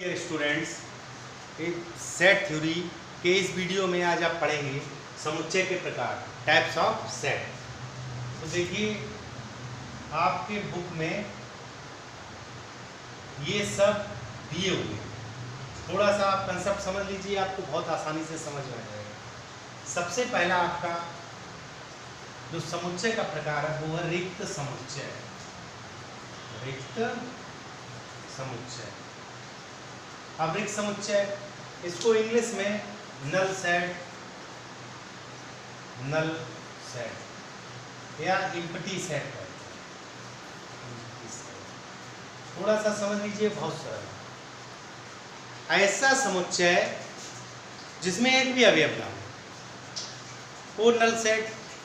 Dear students, एक set theory के इस वीडियो में आज आप पढ़ेंगे समुच्चय के प्रकार, टाइप्स ऑफ सेट। तो देखिए आपके बुक में ये सब दिए हुए हैं। थोड़ा सा आप कंसेप्ट समझ लीजिए, आपको बहुत आसानी से समझ में आ जाएगा। सबसे पहला आपका जो समुच्चय का प्रकार है वो है रिक्त समुच्चय। रिक्त समुच्चय, अब रिक्त समुच्चय इसको इंग्लिश में नल सेट, नल सेट या एम्प्टी सेट है। थोड़ा सा समझ लीजिए, बहुत सरल। ऐसा समुच्चय जिसमें एक भी अवयव ना हो वो नल सेट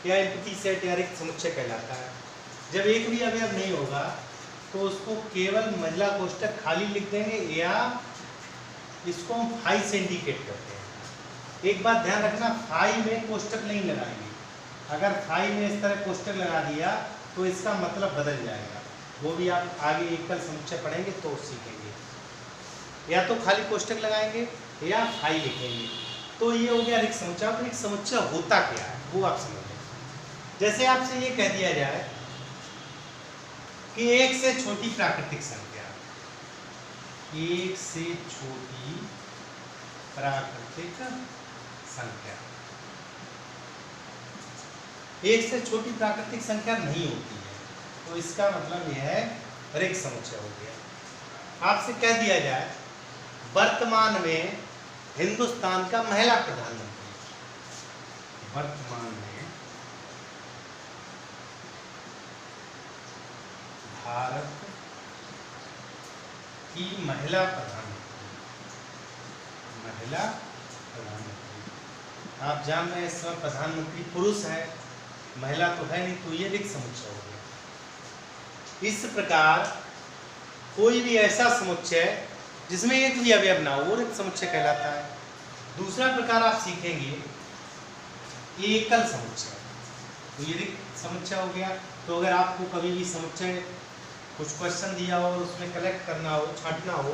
या एम्प्टी सेट या रिक्त समुच्चय कहलाता है। जब एक भी अवयव नहीं होगा तो उसको केवल महिला कोष्ठक खाली लिख देंगे या इसको हम फाई से इंडिकेट करते हैं। एक बात ध्यान रखना, फाई में कोष्ठक नहीं लगाएंगे। अगर फाई में इस तरह कोष्ठक लगा दिया तो इसका मतलब बदल जाएगा। वो भी आप आगे एकल समुच्चय पढ़ेंगे तो सीखेंगे। या तो खाली कोष्ठक लगाएंगे या फाई लिखेंगे। तो ये हो गया रिक्त समुच्चय। अब रिक्त समुच्चय होता क्या है वो आप समझ लें। जैसे आपसे ये कह दिया जाए कि एक से छोटी प्राकृतिक संख्या, एक से छोटी प्राकृतिक संख्या, एक से छोटी प्राकृतिक संख्या नहीं होती है, तो इसका मतलब यह है रिक्त समुच्चय हो गया। आपसे कह दिया जाए वर्तमान में हिंदुस्तान का महिला प्रधानमंत्री, वर्तमान में भारत की महिला प्रधानमंत्री, महिला प्रधानमंत्री। आप जान रहे हैं इस समय प्रधानमंत्री पुरुष है, महिला तो है नहीं, तो ये रिक्त समुच्चय हो गया। इस प्रकार कोई भी ऐसा समुच्चय जिसमें एक भी अवयव ना हो वो रिक्त समुच्चय कहलाता है। दूसरा प्रकार आप सीखेंगे एकल समुच्चय, तो ये रिक्त समुच्चय हो गया। तो अगर आपको कभी भी समुच्चय कुछ क्वेश्चन दिया हो और उसमें कलेक्ट करना हो, छांटना हो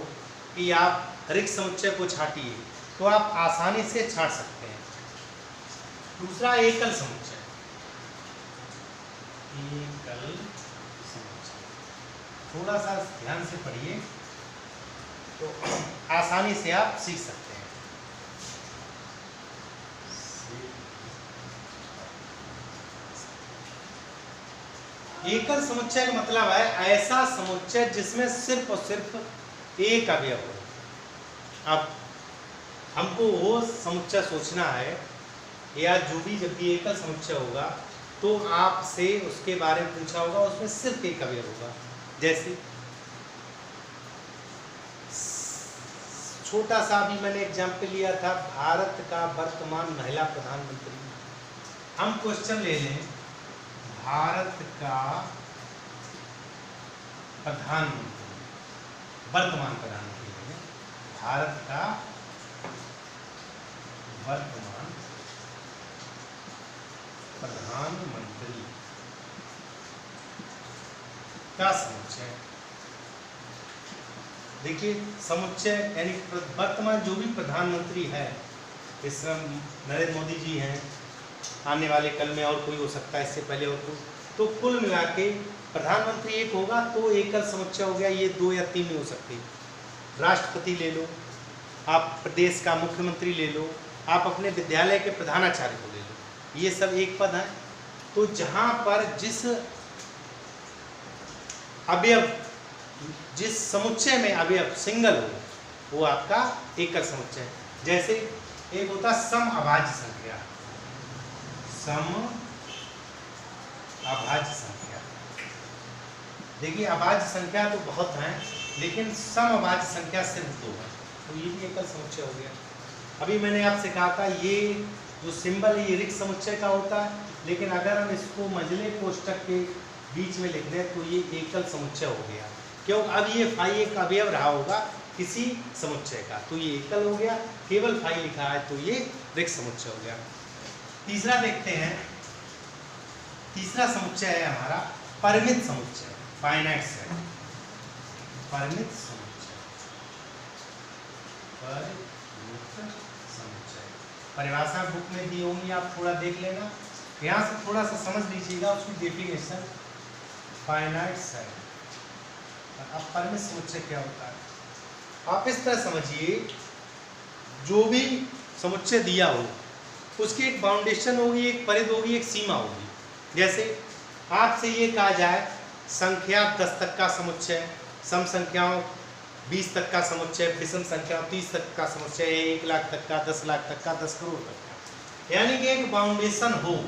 कि आप रिक्त समुच्चय को छांटिए, तो आप आसानी से छांट सकते हैं। दूसरा एकल समुच्चय, एकल समुच्चय थोड़ा सा ध्यान से पढ़िए तो आसानी से आप सीख सकते हैं। एकल समुच्चय का मतलब है ऐसा समुच्चय जिसमें सिर्फ और सिर्फ एक अवयव हो। अब हमको वो समुच्चय सोचना है, या जो भी जब भी एकल समुच्चय होगा तो आपसे उसके बारे में पूछा होगा, उसमें सिर्फ एक अवयव होगा। जैसे छोटा सा भी मैंने एग्जाम्पल लिया था, भारत का वर्तमान महिला प्रधानमंत्री। हम क्वेश्चन ले लें, भारत का प्रधानमंत्री, वर्तमान प्रधानमंत्री, भारत का वर्तमान प्रधानमंत्री का समुच्चय। देखिए समुच्चय यानी वर्तमान जो भी प्रधानमंत्री है, इस समय नरेंद्र मोदी जी हैं, आने वाले कल में और कोई हो सकता है, इससे पहले और कोई, तो कुल मिला के प्रधानमंत्री एक होगा तो एकल समुच्चय हो गया। ये दो या तीन नहीं हो सकती। राष्ट्रपति ले लो, आप प्रदेश का मुख्यमंत्री ले लो, आप अपने विद्यालय के प्रधानाचार्य को ले लो, ये सब एक पद है। तो जहाँ पर जिस अवयव, जिस समुच्चय में अवयव सिंगल हो वो आपका एकल समुच्चय है। जैसे एक होता सम अभाज्य संख्या, सम अभाज्य संख्या। देखिए अभाज्य संख्या तो बहुत हैं, लेकिन सम अभाज्य संख्या सिर्फ दो है, तो ये भी एकल समुच्चय हो गया। अभी मैंने आपसे कहा था ये जो सिंबल है ये रिक्त समुच्चय का होता है, लेकिन अगर हम इसको मंझले कोष्ठक के बीच में लिख दें तो ये एकल समुच्चय हो गया। क्यों? अब ये फाई एक अवयव रहा होगा किसी समुच्चय का, तो ये एकल हो गया। केवल फाई लिखा है तो ये रिक्त समुच्चय हो गया। तीसरा देखते हैं, तीसरा समुच्चय है हमारा परिमित समुच्चय, फाइनाइट सेट, परिमित समुच्चय। समुच्चय। परिभाषा बुक में दी होंगी, आप थोड़ा देख लेना, यहाँ से थोड़ा सा समझ लीजिएगा उसकी डेफिनेशन। Finite set. अब परिमित समुच्चय क्या होता है आप इस तरह समझिए, जो भी समुच्चय दिया हो उसकी एक बाउंडेशन होगी, एक परिधि होगी, एक सीमा होगी। जैसे आपसे ये कहा जाए संख्या 10 तक का समुच्चय, सम संख्याओं 20 तक का समुच्चय, विषम संख्याओं 30 तक का समुच्चय, 1 लाख तक का, 10 लाख तक का, 10 करोड़ तक का, यानी कि एक बाउंडेशन हो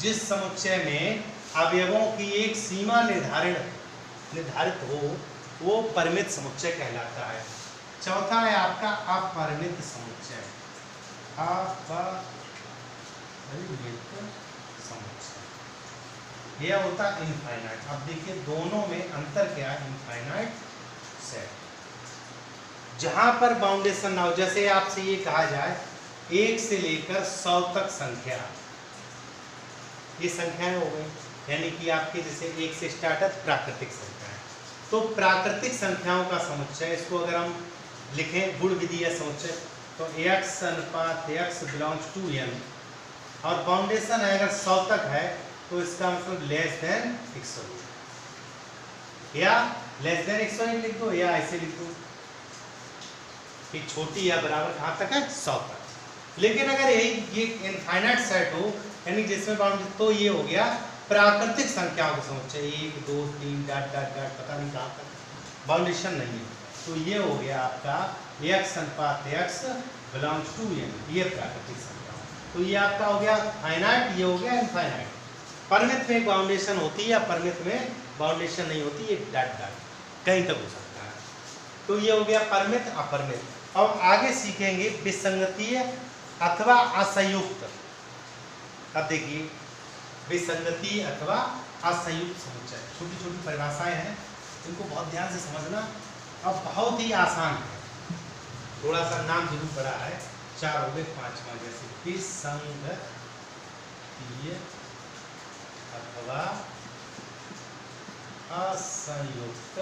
जिस समुच्चय में अवयवों की एक सीमा निर्धारित हो, वो परिमित समुच्चय कहलाता है। चौथा है आपका अपरिमित समुच्चय। अपरिमित समुच्चय यह होता है इनफाइनाइट। अब देखिए दोनों में अंतर क्या है। इनफाइनाइट सेट जहां पर बाउंडेशन ना हो, जैसे आपसे ये कहा जाए 1 से लेकर 100 तक संख्या, ये संख्याएं हो गई, यानी कि आपके जैसे 1 से स्टार्ट है प्राकृतिक संख्याएं, तो प्राकृतिक संख्याओं का समुच्चय, इसको अगर हम लिखें गुण विधि या समुच्चय, तो x अनुपात x बिलोंग्स टू n, और बाउंडेशन है अगर 100 तक है तो इसका मतलब लेस देन 100 या लेस देन 100 लिख दो, या ऐसे लिख दो कि छोटी या बराबर कहाँ तक है 100 तक। लेकिन अगर यही ये इनफाइनाइट सेट हो, यानी जिसमें बाउंड, तो ये हो गया प्राकृतिक संख्याओं का समुच्चय, 1 2 3 डॉट डॉट डॉट पता नहीं कहाँ तक बाउंडेशन नहीं है, तो ये हो गया आपका x अनुपात x बिलोंग्स टू n, ये प्राकृतिक संख्या। तो ये आपका हो गया फाइनाइट, ये हो गया इनफाइनाइट। परिमित में बाउंडेशन होती है या परिमित में बाउंडेशन नहीं होती, ये डॉट डॉट कहीं तक हो सकता है। तो ये हो गया परिमित अपरिमित। अब आगे सीखेंगे विसंगतीय अथवा असंयुक्त। अब देखिए विसंगति अथवा असंयुक्त समुच्चय, छोटी छोटी परिभाषाएं हैं, इनको बहुत ध्यान से समझना। अब बहुत ही आसान है, थोड़ा सा नाम जरूर पड़ा है, 4 हो गए, 5वां जैसे विसंगतीय अथवा असंयुक्त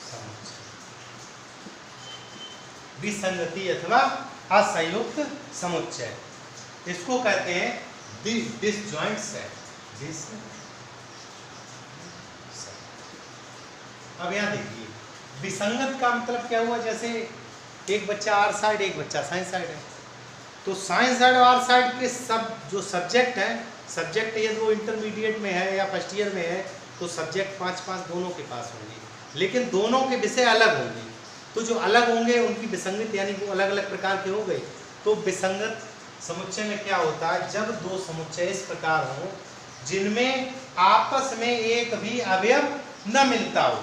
समुच्चय। विसंगति अथवा असंयुक्त समुच्चय, इसको कहते हैं डिसजॉइंट सेट। अब यहाँ देखिए विसंगत का मतलब क्या हुआ, जैसे एक बच्चा आर साइड एक बच्चा साइंस साइड है, तो साइंस साइड और आर साइड के सब जो सब्जेक्ट हैं, सब्जेक्ट यदि वो इंटरमीडिएट में है या फर्स्ट ईयर में है तो सब्जेक्ट 5-5 दोनों के पास होंगे, लेकिन दोनों के विषय अलग होंगे। तो जो अलग होंगे उनकी विसंगत, यानी वो अलग अलग प्रकार के हो गए। तो विसंगत समुच्चय में क्या होता है, जब दो समुच्चय इस प्रकार हो जिनमें आपस में एक भी अवयव न मिलता हो,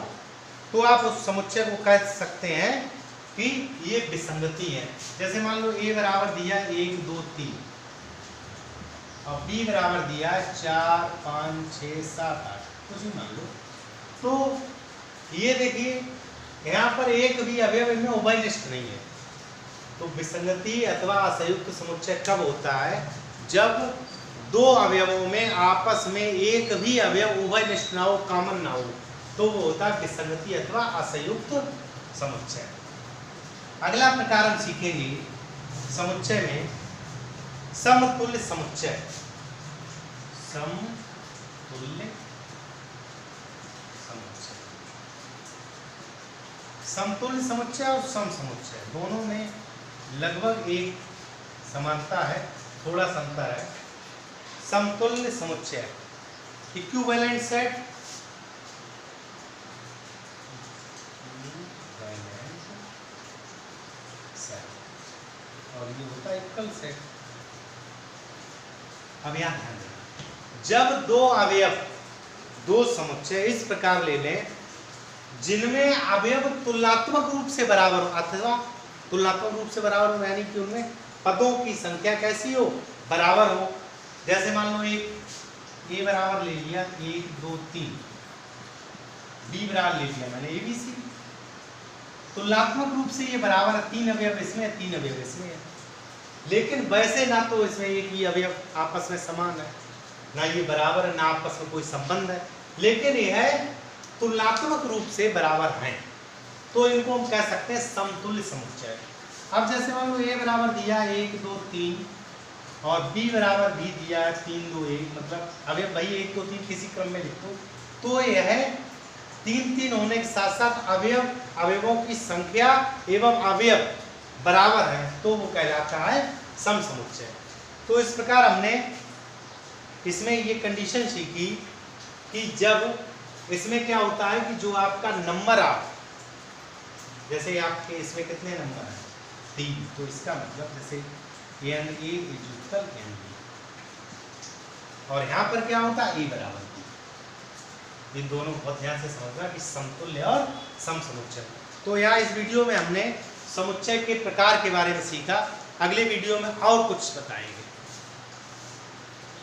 तो आप उस समुच्चय को कह सकते हैं कि ये विसंगति है। जैसे मान लो a बराबर दिया 1 2 3 और b बराबर दिया 4 5 6 7 8, कुछ भी मान लो, तो ये देखिए यहाँ पर एक भी अवयव इनमें उभयनिष्ठ नहीं है। तो विसंगति अथवा असंयुक्त समुच्चय कब होता है, जब दो अवयवों में आपस में एक भी अवयव उभयनिष्ठ ना हो, कॉमन ना हो, तो वो होता है विसंगति अथवा असंयुक्त समुच्चय। अगला प्रकार हम सीखेंगे समुच्चय में समतुल्य समुच्चय। समतुल्य समुच्चय, समतुल्य समुच्चय और सम समुच्चय दोनों में लगभग एक समानता है, थोड़ा सा अंतर है। समतुल्य समुच्चय इक्विवेलेंट सेट, और ये होता है इक्वल सेट। अब यहां ध्यान देना, जब दो अवयव दो समुच्चय इस प्रकार ले लें जिनमें अवयव तुलनात्मक रूप से बराबर हो, अथवा तुलनात्मक रूप से बराबर हो यानी कि उनमें पदों की संख्या कैसी हो, बराबर हो। जैसे मान लो एक ए बराबर ले लिया 1 2 3, बी बराबर ले लिया मैंने ABC, तुलनात्मक रूप से ये बराबर है, 3 अवयव इसमें 3 अवयव इसमें है, लेकिन वैसे ना तो इसमें एक ही अवयव आपस में समान है, ना ये बराबर है, ना आपस में कोई संबंध है, लेकिन यह तुलनात्मक रूप से बराबर हैं, तो इनको हम कह सकते हैं समतुल्य समुच्चय। अब जैसे मान लो ए बराबर दिया 1 2 3 और बी बराबर भी दिया है 3 2 1, मतलब अवयव भाई 1 2 3 किसी क्रम में लिखो तो यह 3 3 होने के साथ साथ अवयवों की संख्या एवं अवयव बराबर है तो वो कहलाता है समसमुच्चय। तो इस प्रकार हमने इसमें ये कंडीशन सीखी कि जब इसमें क्या होता है कि जो आपका नंबर आप जैसे आपके इसमें कितने नंबर हैं 3, तो इसका मतलब जैसे n a equal n b और यहाँ पर क्या होता है a बराबर b। इन दोनों बहुत ध्यान से समझना कि समतुल्य और समसमुच्चय। तो यहाँ इस वीडियो में हमने समुच्चय के प्रकार के बारे में सीखा, अगले वीडियो में और कुछ बताएंगे।